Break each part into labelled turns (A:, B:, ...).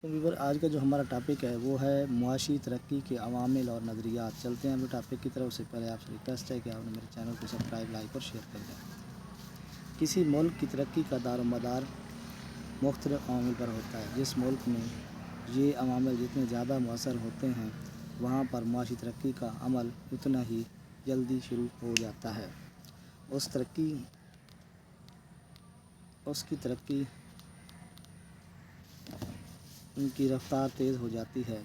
A: تو ویور آج کا جو ہمارا ٹاپک ہے وہ ہے معاشی ترقی کے عوامل اور نظریات۔ چلتے ہیں ہم ٹاپک کی طرف۔ اس سے پہلے آپ سے ریکویسٹ ہے کہ آپ نے میرے چینل کو سبسکرائب، لائک اور شیئر کر دیں۔ کسی ملک کی ترقی کا دار و مدار مختلف عوامل پر ہوتا ہے۔ جس ملک میں یہ عوامل جتنے زیادہ مؤثر ہوتے ہیں وہاں پر معاشی ترقی کا عمل اتنا ہی جلدی شروع ہو جاتا ہے۔ اس کی ترقی ان کی رفتار تیز ہو جاتی ہے۔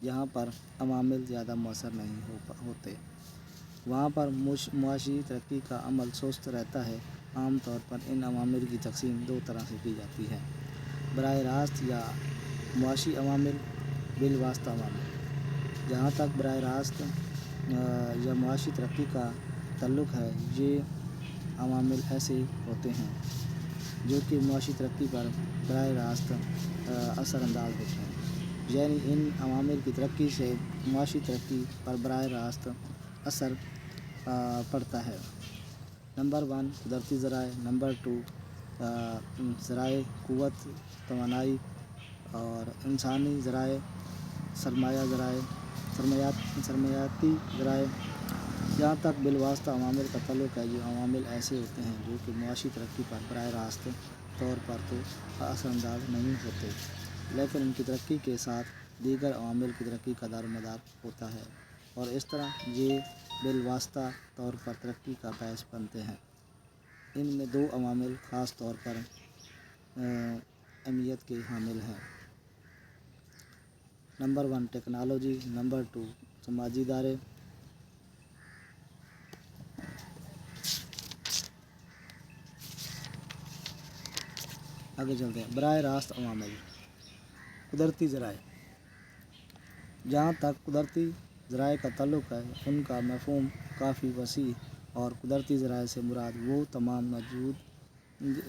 A: جہاں پر عوامل زیادہ مؤثر نہیں ہوتے وہاں پر معاشی ترقی کا عمل سست رہتا ہے۔ عام طور پر ان عوامل کی تقسیم دو طرح سے کی جاتی ہے: براہ راست یا معاشی عوامل، بالواسطہ عوامل۔ جہاں تک براہ راست یا معاشی ترقی کا تعلق ہے، یہ عوامل ایسے ہوتے ہیں جو کہ معاشی ترقی پر براہ راست اثر انداز ہوتے ہیں، یعنی ان عوامل کی ترقی سے معاشی ترقی پر براہ راست اثر پڑتا ہے۔ نمبر 1، قدرتی ذرائع۔ نمبر 2، ذرائع قوت، توانائی اور انسانی ذرائع، سرمایاتی ذرائع۔ جہاں تک بالواسطہ عوامل کا تعلق ہے، یہ عوامل ایسے ہوتے ہیں جو کہ معاشی ترقی پر براہ راست طور پر تو اثر انداز نہیں ہوتے، لیکن ان کی ترقی کے ساتھ دیگر عوامل کی ترقی کا دار و مدار ہوتا ہے اور اس طرح یہ بالواسطہ طور پر ترقی کا باعث بنتے ہیں۔ ان میں دو عوامل خاص طور پر اہمیت کے حامل ہیں: نمبر 1، ٹیکنالوجی۔ نمبر 2، سماجی ادارے۔ آگے چلتے ہیں۔ براہ راست عوامل۔ قدرتی ذرائع۔ جہاں تک قدرتی ذرائع کا تعلق ہے، ان کا مفہوم کافی وسیع اور قدرتی ذرائع سے مراد وہ تمام موجود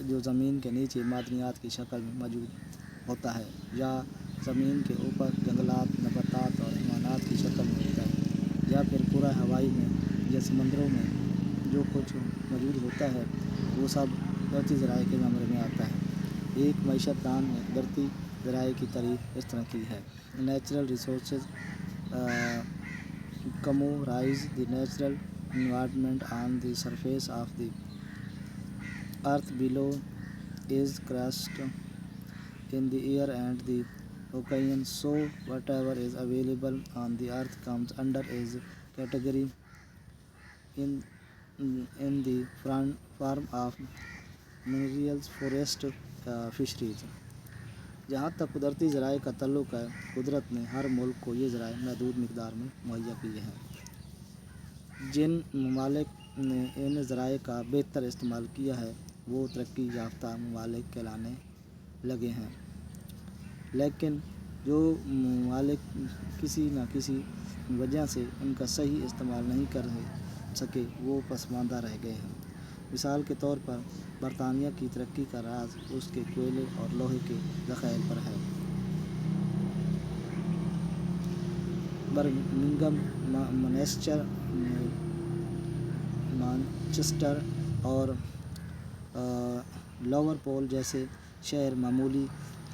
A: جو زمین کے نیچے معدنیات کی شکل میں موجود ہوتا ہے یا زمین کے اوپر جنگلات، نباتات اور حیوانات کی شکل میں ہوتا ہے، یا پھر پورا ہوائی میں یا سمندروں میں جو کچھ موجود ہوتا ہے وہ سب قدرتی ذرائع کے زمرے میں آتا ہے۔ ایک معیشت دان نے قدرتی ذرائع کی تعریف اس طرح کی ہے: natural resources comprise the natural environment on the surface of the earth below is crust in the air and the ocean, so whatever is available on the earth comes under is category in the form of minerals, forest, fisheries۔ جہاں تک قدرتی ذرائع کا تعلق ہے، قدرت نے ہر ملک کو یہ ذرائع محدود مقدار میں مہیا کیے ہیں۔ جن ممالک نے ان ذرائع کا بہتر استعمال کیا ہے وہ ترقی یافتہ ممالک کہلانے لگے ہیں، لیکن جو ممالک کسی نہ کسی وجہ سے ان کا صحیح استعمال نہیں کر سکے وہ پسماندہ رہ گئے ہیں۔ مثال کے طور پر برطانیہ کی ترقی کا راز اس کے کوئلے اور لوہے کے ذخائر پر ہے۔ برمنگھم، مانچسٹر اور لیورپول جیسے شہر معمولی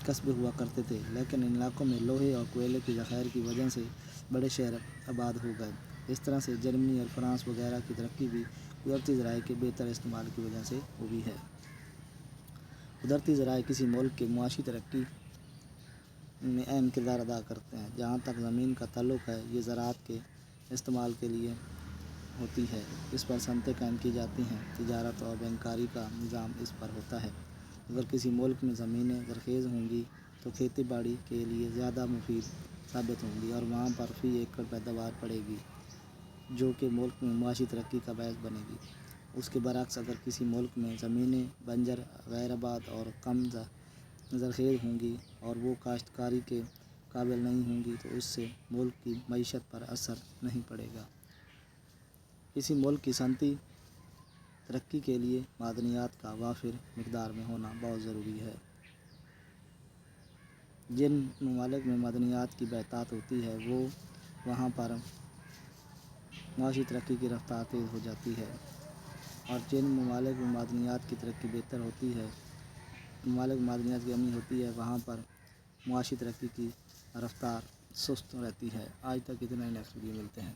A: قصبے ہوا کرتے تھے، لیکن ان علاقوں میں لوہے اور کوئلے کے ذخائر کی وجہ سے بڑے شہر آباد ہو گئے۔ اس طرح سے جرمنی اور فرانس وغیرہ کی ترقی بھی قدرتی ذرائع کے بہتر استعمال کی وجہ سے ہوئی ہے۔ قدرتی ذرائع کسی ملک کے معاشی ترقی میں اہم کردار ادا کرتے ہیں۔ جہاں تک زمین کا تعلق ہے، یہ زراعت کے استعمال کے لیے ہوتی ہے، اس پر صنعتیں قائم کی جاتی ہیں، تجارت اور بینکاری کا نظام اس پر ہوتا ہے۔ اگر کسی ملک میں زمینیں زرخیز ہوں گی تو کھیتی باڑی کے لیے زیادہ مفید ثابت ہوں گی اور وہاں پر فی ایکڑ پیداوار بڑھے گی، جو کہ ملک میں معاشی ترقی کا باعث بنے گی۔ اس کے برعکس اگر کسی ملک میں زمینیں بنجر، غیر آباد اور کم زرخیز ہوں گی اور وہ کاشتکاری کے قابل نہیں ہوں گی تو اس سے ملک کی معیشت پر اثر نہیں پڑے گا۔ کسی ملک کی صنعتی ترقی کے لیے معدنیات کا وافر مقدار میں ہونا بہت ضروری ہے۔ جن ممالک میں معدنیات کی بہتات ہوتی ہے وہاں پر معاشی ترقی کی رفتار تیز ہو جاتی ہے، اور جن ممالک میں معدنیات کی ترقی بہتر ہوتی ہے، ممالک میں معدنیات کی کمی ہوتی ہے، وہاں پر معاشی ترقی کی رفتار سست رہتی ہے۔ آج تک اتنا ہی، نیکسٹ ویڈیو ملتے ہیں۔